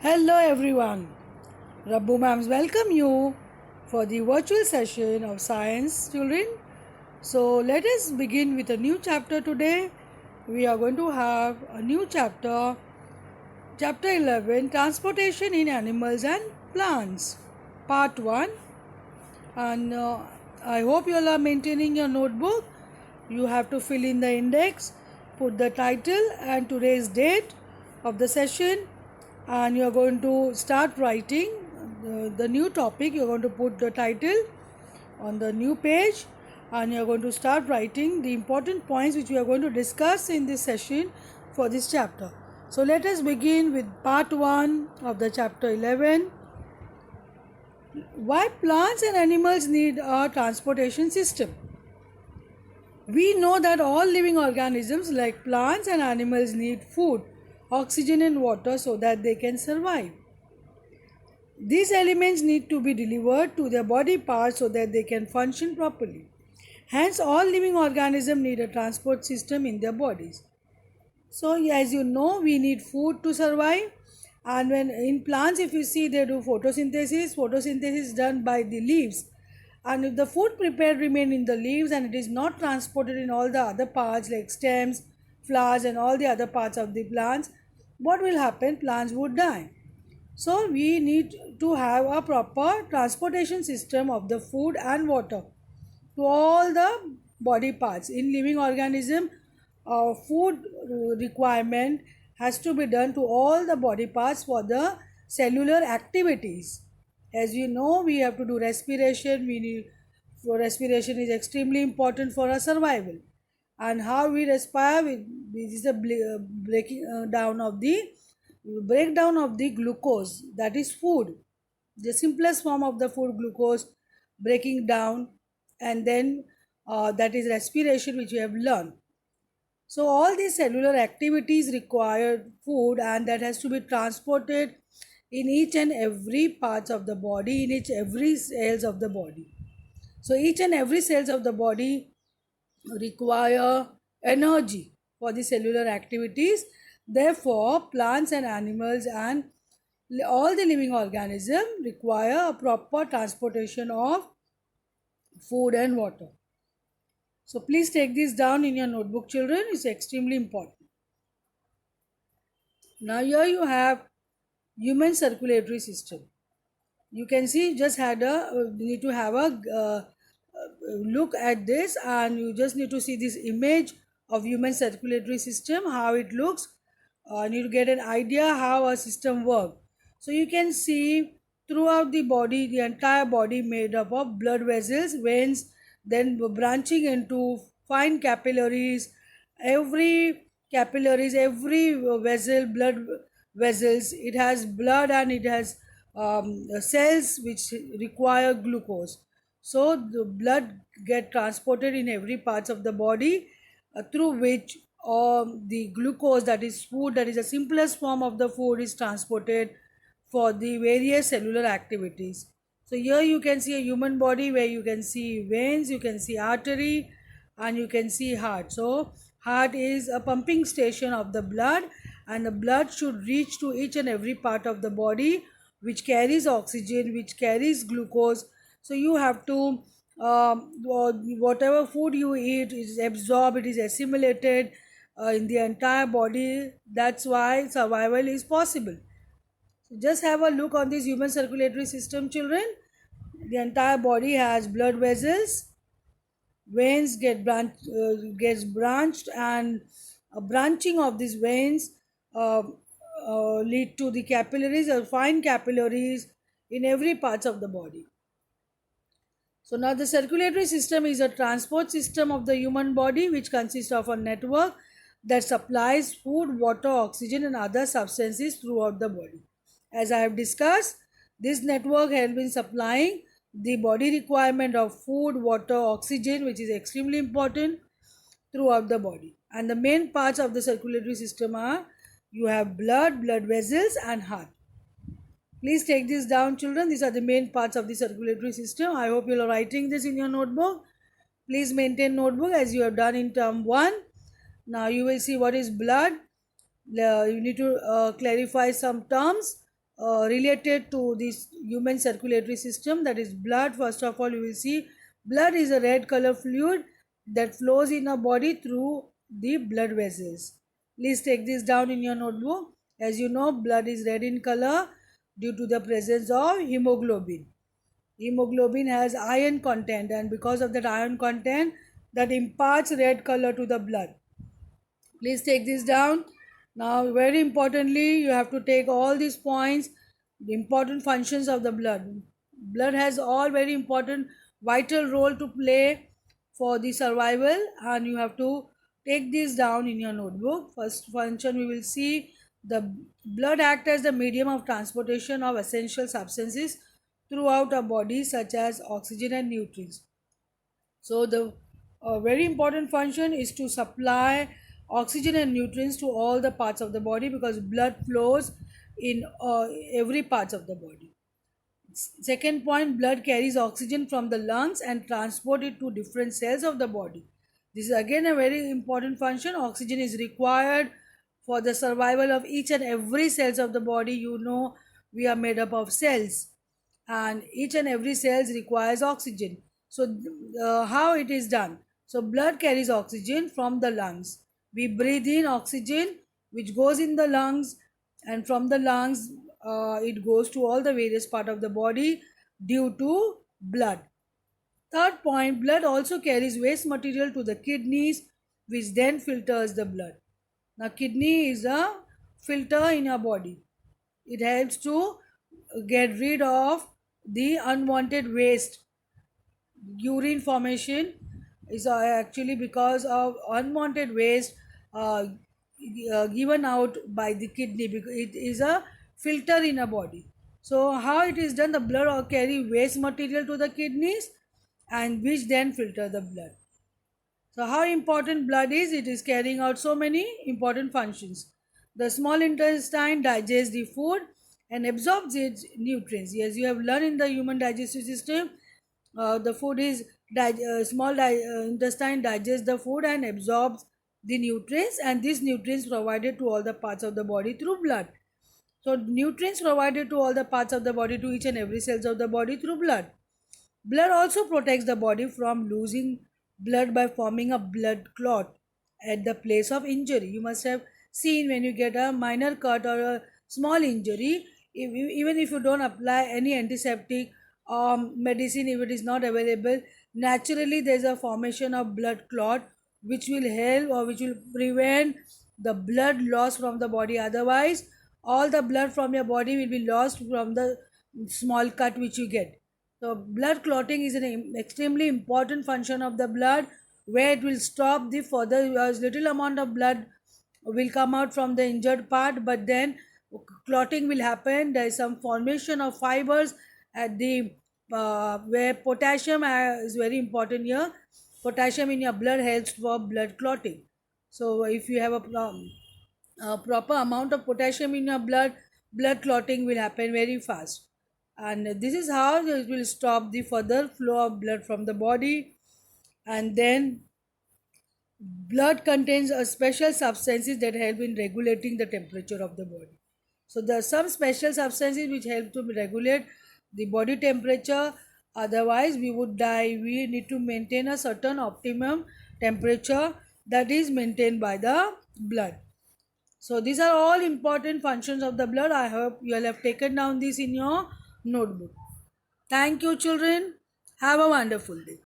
Hello everyone. Rabbu Ma'ams welcome you for the virtual session of science children. So let us begin with a new chapter today. We are going to have a new chapter, chapter 11, transportation in animals and plants, part 1. And I hope you all are maintaining your notebook. You have to fill in the index, put the title and today's date of the session, and you are going to start writing the new topic. You are going to put the title on the new page and you are going to start writing the important points which we are going to discuss in this session for this chapter. So let us begin with part 1 of the chapter 11. Why plants and animals need a transportation system? We know that all living organisms like plants and animals need food, oxygen and water so that they can survive. These elements need to be delivered to their body parts so that they can function properly. Hence, all living organisms need a transport system in their bodies. So, as you know, we need food to survive. And when in plants, if you see, they do photosynthesis. Photosynthesis is done by the leaves. And if the food prepared remain in the leaves and it is not transported in all the other parts like stems, flowers and all the other parts of the plants, what will happen? Plants would die. So we need to have a proper transportation system of the food and water to all the body parts. In living organism, food requirement has to be done to all the body parts for the cellular activities. As you know, we have to do respiration. We need for respiration is extremely important for our survival. And how we respire, this is the breakdown of the glucose, that is food, the simplest form of the food, glucose breaking down, and then that is respiration, which we have learned. So all these cellular activities require food, and that has to be transported in each and every parts of the body, in each every cells of the body. So each and every cells of the body require energy for the cellular activities. Therefore, plants and animals and all the living organisms require a proper transportation of food and water. So please take this down in your notebook, children. It's extremely important. Now here you have human circulatory system. You can see just had a need to have a look at this, and you just need to see this image of human circulatory system, how it looks. Need to get an idea how a system works. So you can see throughout the body, the entire body made up of blood vessels, veins, then branching into fine capillaries. Every capillaries, every vessel, blood vessels, it has blood and it has cells which require glucose. So the blood get transported in every parts of the body through which the glucose, that is food, that is the simplest form of the food, is transported for the various cellular activities. So here you can see a human body where you can see veins, you can see artery, and you can see heart. So heart is a pumping station of the blood, and the blood should reach to each and every part of the body which carries oxygen, which carries glucose. So you have to whatever food you eat is absorbed, it is assimilated in the entire body. That's why survival is possible. So just have a look on this human circulatory system, children. The entire body has blood vessels, veins gets branched, and a branching of these veins uh, lead to the capillaries or fine capillaries in every parts of the body. So now the circulatory system is a transport system of the human body which consists of a network that supplies food, water, oxygen and other substances throughout the body. As I have discussed, this network has been supplying the body requirement of food, water, oxygen, which is extremely important throughout the body. And the main parts of the circulatory system are, you have blood, blood vessels and heart. Please take this down, children. These are the main parts of the circulatory system. I hope you are writing this in your notebook. Please maintain notebook as you have done in term 1. Now you will see what is blood. You need to clarify some terms. related to this human circulatory system, that is blood. First of all, you will see blood is a red color fluid that flows in our body through the blood vessels. Please take this down in your notebook. As you know, blood is red in color due to the presence of hemoglobin. Hemoglobin has iron content, and because of that iron content, that imparts red color to the blood. Please take this down. Now, very importantly, you have to take all these points, the important functions of the blood. Blood has all very important vital role to play for the survival, and you have to take this down in your notebook. First function, we will see the blood act as the medium of transportation of essential substances throughout our body, such as oxygen and nutrients. So the very important function is to supply oxygen and nutrients to all the parts of the body, because blood flows in every parts of the body. Second point, blood carries oxygen from the lungs and transport it to different cells of the body. This is again a very important function. Oxygen is required for the survival of each and every cells of the body. You know, we are made up of cells, and each and every cells requires oxygen. So how it is done? So blood carries oxygen from the lungs. We breathe in oxygen which goes in the lungs, and from the lungs it goes to all the various part of the body due to blood. Third point, blood also carries waste material to the kidneys, which then filters the blood. Now kidney is a filter in our body. It helps to get rid of the unwanted waste. Urine formation is actually because of unwanted waste given out by the kidney, because it is a filter in a body. So how it is done? The blood or carry waste material to the kidneys, and which then filter the blood. So how important blood is? It is carrying out so many important functions. The small intestine digests the food and absorbs its nutrients. As you have learned in the human digestive system, the food is intestine digests the food and absorbs the nutrients, and these nutrients provided to all the parts of the body through blood. So nutrients provided to all the parts of the body, to each and every cells of the body through blood. Blood also protects the body from losing blood by forming a blood clot at the place of injury. You must have seen when you get a minor cut or a small injury, even if you don't apply any antiseptic medicine, if it is not available, naturally there is a formation of blood clot which will help or which will prevent the blood loss from the body. Otherwise, all the blood from your body will be lost from the small cut which you get. So blood clotting is an extremely important function of the blood, where it will stop the further little amount of blood will come out from the injured part, but then clotting will happen. There is some formation of fibers at the where potassium is very important here. Potassium in your blood helps for blood clotting. So if you have a proper amount of potassium in your blood, blood clotting will happen very fast, and this is how it will stop the further flow of blood from the body. And then blood contains a special substances that help in regulating the temperature of the body. So there are some special substances which help to regulate the body temperature, otherwise we would die. We need to maintain a certain optimum temperature that is maintained by the blood. So these are all important functions of the blood. I hope you all have taken down this in your notebook. Thank you, children. Have a wonderful day.